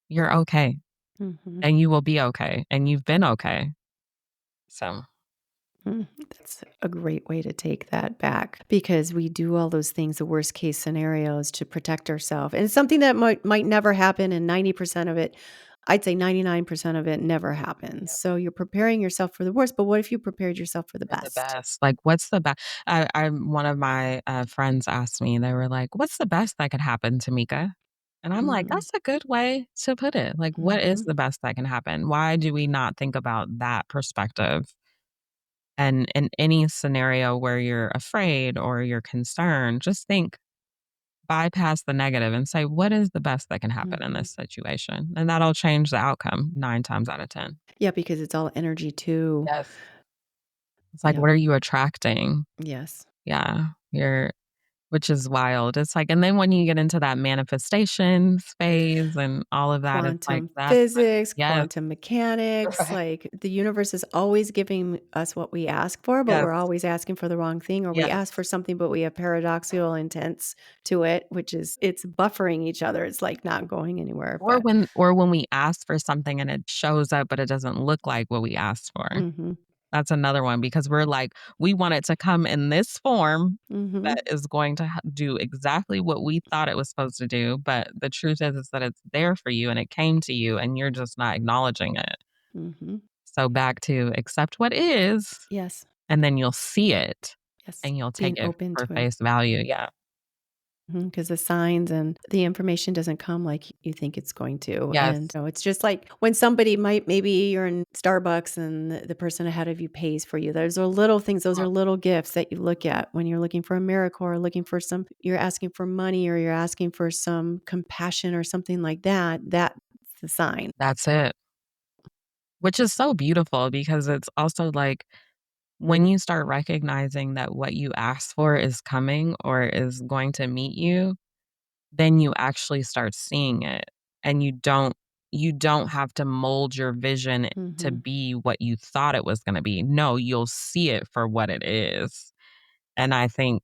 B: You're okay.
A: Mhm.
B: And you will be okay. And you've been okay. So,
A: Mm, that's a great way to take that back because we do all those things, the worst case scenarios to protect ourselves. And it's something that might never happen. And 90% of it, I'd say 99% of it never happens. So you're preparing yourself for the worst. But what if you prepared yourself for the
B: for the
A: best?
B: best. Like, what's the best? One of my friends asked me, they were like, what's the best that could happen, Tamika? And I'm like,
A: Mm,
B: that's a good way to put it. Like, what is
A: mhm,
B: the best that can happen? Why do we not think about that perspective? And in any scenario where you're afraid or you're concerned, just think, bypass the negative and say, what is the best that can happen in
A: mhm.
B: this situation? And that'll change the outcome 9 times out of 10.
A: Yeah, because it's all energy too.
B: Yes. It's like,
A: Yep.
B: what are you attracting?
A: Yes.
B: Yeah. Which is wild. It's like and then when you get into that manifestations phase and all of that, it's like
A: Quantum
B: that's when
A: physics,
B: yes,
A: quantum mechanics,
B: right.
A: like the universe is always giving us what we ask for, but we're
B: Yes,
A: always asking for the wrong thing, or we
B: yes.
A: ask for something, but we have paradoxical intents to it, which is it's buffering each other. It's like not going anywhere. But
B: Or when we ask for something and it shows up, but it doesn't look like what we asked for.
A: mhm,
B: That's another one because we're like, we want it to come in this form
A: mhm,
B: that is going to do exactly what we thought it was supposed to do, but the truth is that it's there for you and it came to you and you're just not acknowledging it.
A: mhm.
B: So back to accept what is,
A: Yes,
B: and then you'll see it
A: yes.
B: and you'll
A: Being
B: take it
A: open
B: for
A: to it.
B: face value. Yeah.
A: Because the signs and the information doesn't come like you think it's going to. And
B: Yes.
A: so it's just like when somebody might, maybe you're in Starbucks and the person ahead of you pays for you. Those are little things, those
B: Uh,
A: are little gifts that you look at when you're looking for a miracle or looking for some, you're asking for money or you're asking for some compassion or something like that. That's the sign.
B: That's it. Which is so beautiful because it's also like when you start recognizing that what you asked for is coming or is going to meet you, then you actually start seeing it and you don't have to mold your vision to
A: Hmm.
B: be what you thought it was going to be. No, you'll see it for what it is. And I think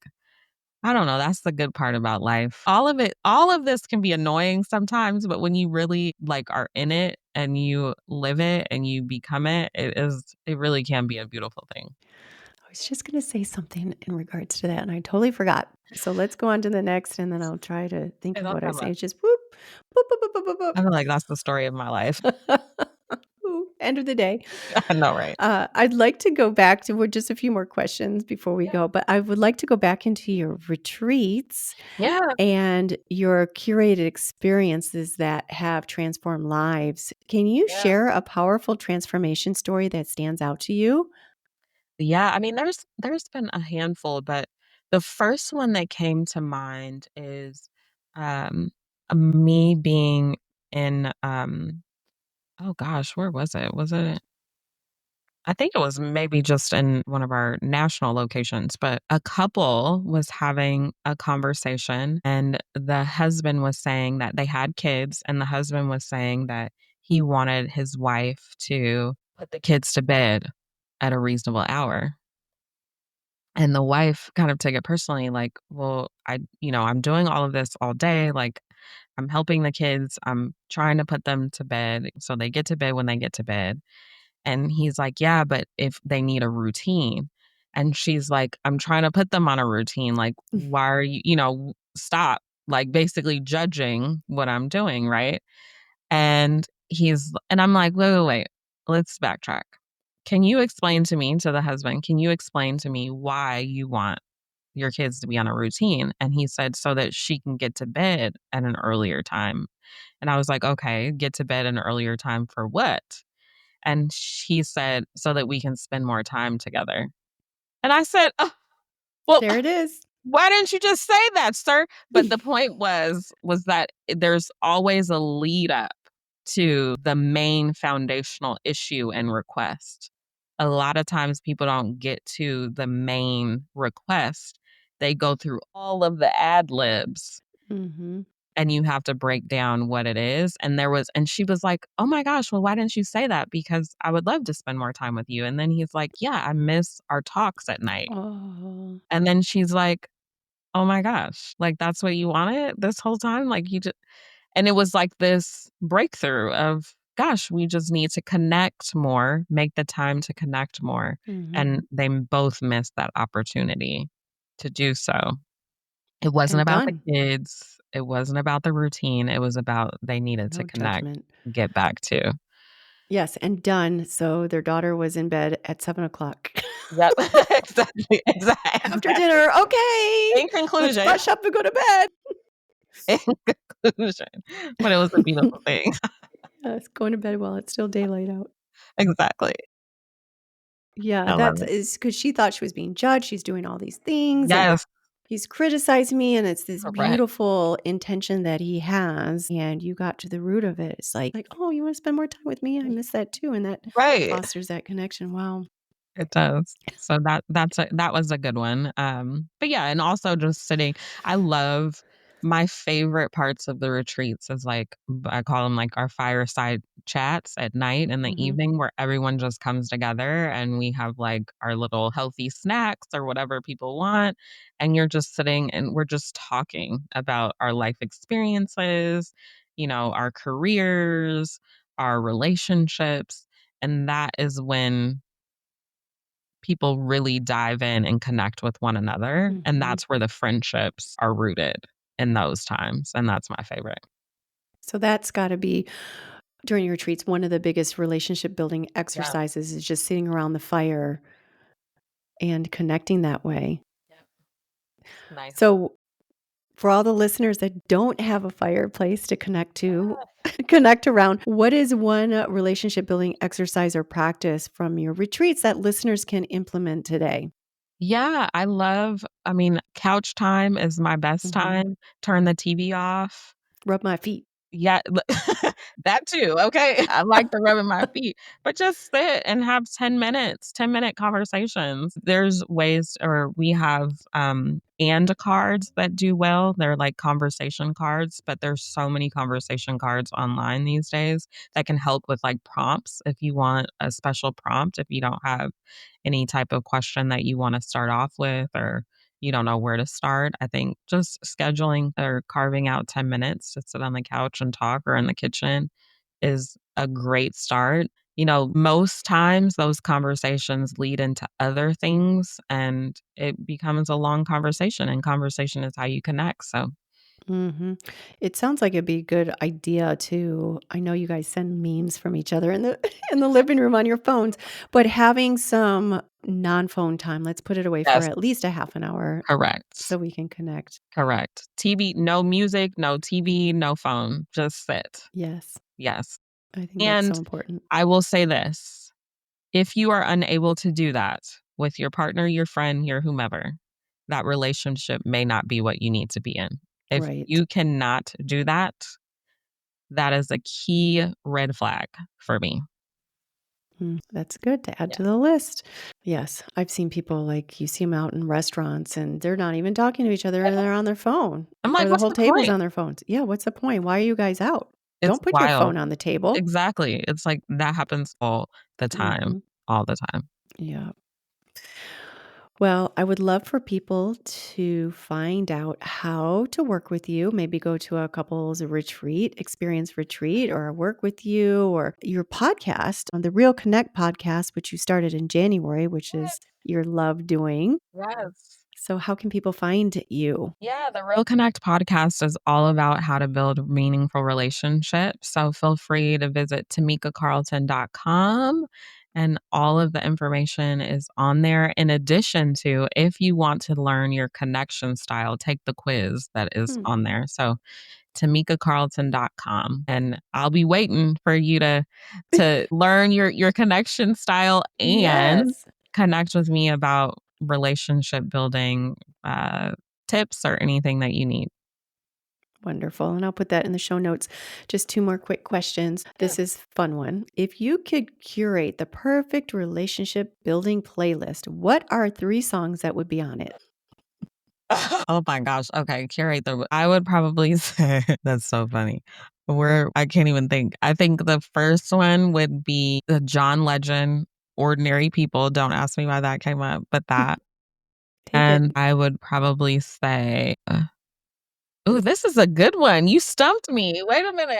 B: I don't know, that's the good part about life. All of this can be annoying sometimes, but when you really, like, are in it and you live it and you become it, it really can be a beautiful thing.
A: I was just going to say something in regards to that and I totally forgot. So let's go on to the next and then I'll try to think of
B: It'll
A: what I was
B: come
A: saying.
B: up.
A: It's just whoop, whoop, whoop, whoop, whoop, whoop.
B: I feel like that's the story of my life.
A: Ooh, end of the day.
B: I know, right?
A: I'd like to go back to we're just a few more questions before we
B: Yeah.
A: go, but I would like to go back into your retreats
B: Yeah,
A: and your curated experiences that have transformed lives. Can you
B: yeah.
A: share a powerful transformation story that stands out to you?
B: Yeah, I mean, there's been a handful, but the first one that came to mind is, um, me being in, oh gosh, where was it? Was it I think it was maybe just in one of our national locations, but a couple was having a conversation and the husband was saying that they had kids and the husband was saying that he wanted his wife to put the kids to bed at a reasonable hour. And the wife kind of took it personally, like, well, I'm doing all of this all day. Like, I'm helping the kids. I'm trying to put them to bed so they get to bed when they get to bed. And he's like, yeah, but if they need a routine. And she's like, I'm trying to put them on a routine. Like, why are you, stop, like basically judging what I'm doing. Right. And I'm like, wait, let's backtrack. Can you explain to me, to the husband, can you explain to me why you want your kids to be on a routine? And he said, so that she can get to bed at an earlier time. And I was like, okay, get to bed an earlier time for what? And he said, so that we can spend more time together. And I said, oh, well,
A: There it is.
B: why didn't you just say that, sir? But the point was that there's always a lead up to the main foundational issue and request. A lot of times people don't get to the main request. They go through all of the ad libs
A: Mm-hmm.
B: and you have to break down what it is. And she was like, oh my gosh, well, why didn't you say that? Because I would love to spend more time with you. And then he's like, yeah, I miss our talks at night.
A: Oh.
B: And then she's like, oh my gosh, like that's what you wanted this whole time? Like you just, and it was like this breakthrough of, gosh, we just need to connect more, make the time to connect more.
A: Mm-hmm.
B: And they both missed that opportunity to do so. It wasn't
A: And
B: about the
A: done.
B: kids. It wasn't about the routine. It was about they needed to
A: No
B: connect,
A: judgment.
B: get back to.
A: Yes, and done. So their daughter was in bed at 7 o'clock.
B: Yep. Exactly.
A: After
B: Exactly.
A: dinner, okay,
B: In
A: let's
B: conclusion,
A: brush up and go to bed.
B: in conclusion, but it was a beautiful thing.
A: Yes, going to bed while it's still daylight out.
B: Exactly.
A: Yeah,
B: I love
A: that's
B: it.
A: is because she thought she was being judged. She's doing all these things, and
B: Yes.
A: he's criticizing me, and it's this
B: Correct.
A: beautiful intention that he has, and you got to the root of it. It's like, oh, you want to spend more time with me? I miss that too, and that
B: Right.
A: fosters that connection. Wow.
B: It does. So that was a good one. But yeah, and also just sitting. I love my favorite parts of the retreats is like I call them like our fireside chats at night in the
A: Mhm.
B: evening where everyone just comes together and we have like our little healthy snacks or whatever people want. And you're just sitting and we're just talking about our life experiences, our careers, our relationships. And that is when people really dive in and connect with one another, and
A: Mhm.
B: that's where the friendships are rooted in those times, and that's my favorite.
A: So that's got to be during your retreats. One of the biggest relationship building
B: Yeah.
A: exercises is just sitting around the fire and connecting that way.
B: Yep. Nice.
A: So for all the listeners that don't have a fireplace to connect to, connect around, what is one relationship building exercise or practice from your retreats that listeners can implement today?
B: Yeah, I mean, couch time is my best
A: Mhm.
B: time. Turn the TV off.
A: Rub my feet.
B: Yeah, that too, okay? I like the rubbing my feet, but just sit and have 10 minutes, 10-minute conversations. There's ways or we have, and cards that do well. They're like conversation cards, but there's so many conversation cards online these days that can help with, like, prompts if you want a special prompt, if you don't have any type of question that you wanna start off with or you don't know where to start. I think just scheduling or carving out 10 minutes to sit on the couch and talk or in the kitchen is a great start. Most times those conversations lead into other things and it becomes a long conversation, and conversation is how you connect. So,
A: Mhm. It sounds like it'd be a good idea to I know you guys send memes from each other in the in the living room on your phones, but having some non-phone time, let's put it away for
B: yes,
A: at least a half an hour
B: correct.
A: so we can connect.
B: Correct. TV, no music, no TV, no phone, just sit.
A: Yes,
B: Yes.
A: I think that's so
B: And
A: important.
B: I will say this. If you are unable to do that with your partner, your friend, your whomever, that relationship may not be what you need to be in. If
A: Right.
B: you cannot do that, that is a key red flag for me.
A: That's good to add
B: Yeah.
A: to the list. Yes, I've seen people like you see them out in restaurants and they're not even talking to each other and they're on their phone
B: I'm
A: or
B: like,
A: the
B: what's
A: whole
B: the
A: table's
B: point?
A: on their phones. Yeah, what's the point? Why are you guys out?
B: It's
A: Don't put your
B: wild.
A: phone on the table.
B: Exactly. It's like that happens all the time,
A: Mhm.
B: all the time.
A: Yeah. Well, I would love for people to find out how to work with you, maybe go to a couples experience retreat, or work with you, or your podcast on the Real Connect podcast, which you started in January, which is your love doing.
B: Yes.
A: So, how can people find you?
B: Yeah, the Real Connect podcast is all about how to build meaningful relationships. So feel free to visit tamikacarlton.com, and all of the information is on there. In addition to, if you want to learn your connection style, take the quiz that is
A: Hmm.
B: on there. So tamikacarlton.com, and I'll be waiting for you to learn your connection style and
A: Yes.
B: connect with me about relationship building uh, tips or anything that you need.
A: Wonderful. And I'll put that in the show notes. Just two more quick questions.
B: Yeah.
A: This is a fun one. If you could curate the perfect relationship building playlist, what are three songs that would be on it?
B: Oh my gosh. Okay. Curate I would probably say that's so funny. I can't even think. I think the first one would be the John Legend, Ordinary People. Don't ask me why that came up, but that.
A: Take it.
B: And I would probably say, oh, this is a good one. You stumped me. Wait a minute.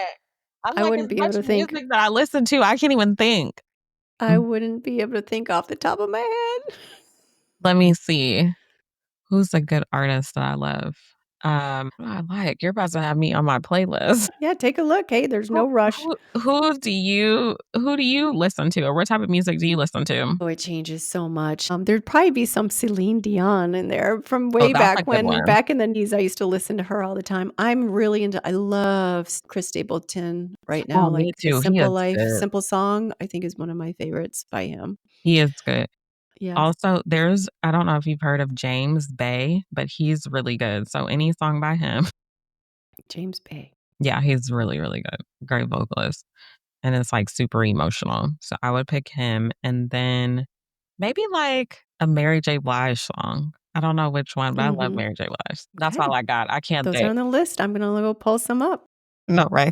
B: I'm
A: I
B: like,
A: wouldn't
B: as
A: be able
B: much
A: to think.
B: music that I listen to, I can't even think.
A: I
B: Mm,
A: wouldn't be able to think off the top of my head.
B: Let me see. Who's a good artist that I love? Who do I like? You're about to have me on my playlist.
A: Yeah, take a look. Hey, there's
B: Who
A: no rush.
B: who do you listen to, or what type of music do you listen to?
A: Oh, it changes so much. There'd probably be some Celine Dion in there from
B: Oh,
A: way
B: that's a
A: back
B: good
A: when,
B: one.
A: back in the 90s, I used to listen to her all the time. I love Chris Stapleton right
B: Oh,
A: now.
B: me
A: Like his
B: too. He
A: Simple
B: is
A: Life,
B: good.
A: Simple Song, I think is one of my favorites by him.
B: He is good.
A: Yes,
B: Also, I don't know if you've heard of James Bay, but he's really good. So any song by him,
A: James Bay.
B: yeah, he's really, really good. Great vocalist. And it's like super emotional. So I would pick him, and then maybe like a Mary J. Blige song. I don't know which one, but I love
A: Mhm.
B: Mary J. Blige. That's all
A: Okay.
B: I got. I can't
A: Those are
B: think.
A: on the list. I'm gonna go pull some up.
B: No, right?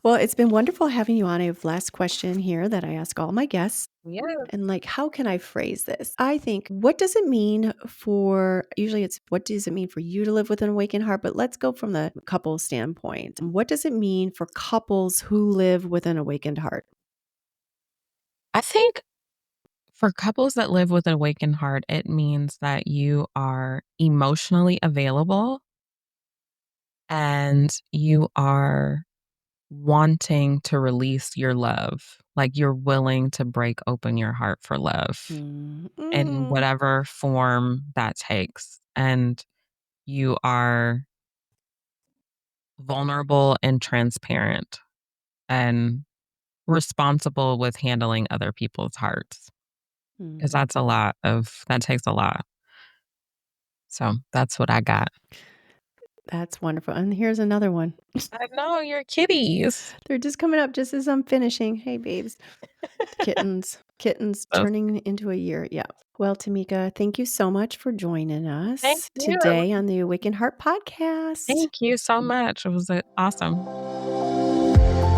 A: Well, it's been wonderful having you on. I have last question here that I ask all my guests.
B: Yeah.
A: And like, how can I phrase this? I think, what does it mean for, usually it's, what does it mean for you to live with an awakened heart? But let's go from the couple standpoint. What does it mean for couples who live with an awakened heart?
B: I think for couples that live with an awakened heart, it means that you are emotionally available and you are wanting to release your love. Like you're willing to break open your heart for love in
A: Mm-mm.
B: whatever form that takes. And you are vulnerable and transparent and responsible with handling other people's hearts. Because
A: Mm.
B: that takes a lot. So that's what I got.
A: That's wonderful. And here's another one.
B: I know, you're kitties.
A: They're just coming up just as I'm finishing. Hey, babes. Kittens
B: So
A: turning into a year. Yeah. Well, Tamika, thank you so much for joining
B: thank
A: us
B: you.
A: today on the Awakened Heart podcast.
B: Thank you so much. It was awesome.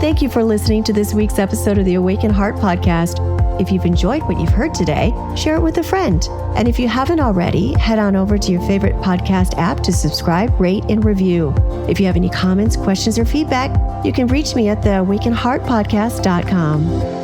A: Thank you for listening to this week's episode of the Awakened Heart podcast. If you've enjoyed what you've heard today, share it with a friend. And if you haven't already, head on over to your favorite podcast app to subscribe, rate, and review. If you have any comments, questions, or feedback, you can reach me at theawakenedheartpodcast.com.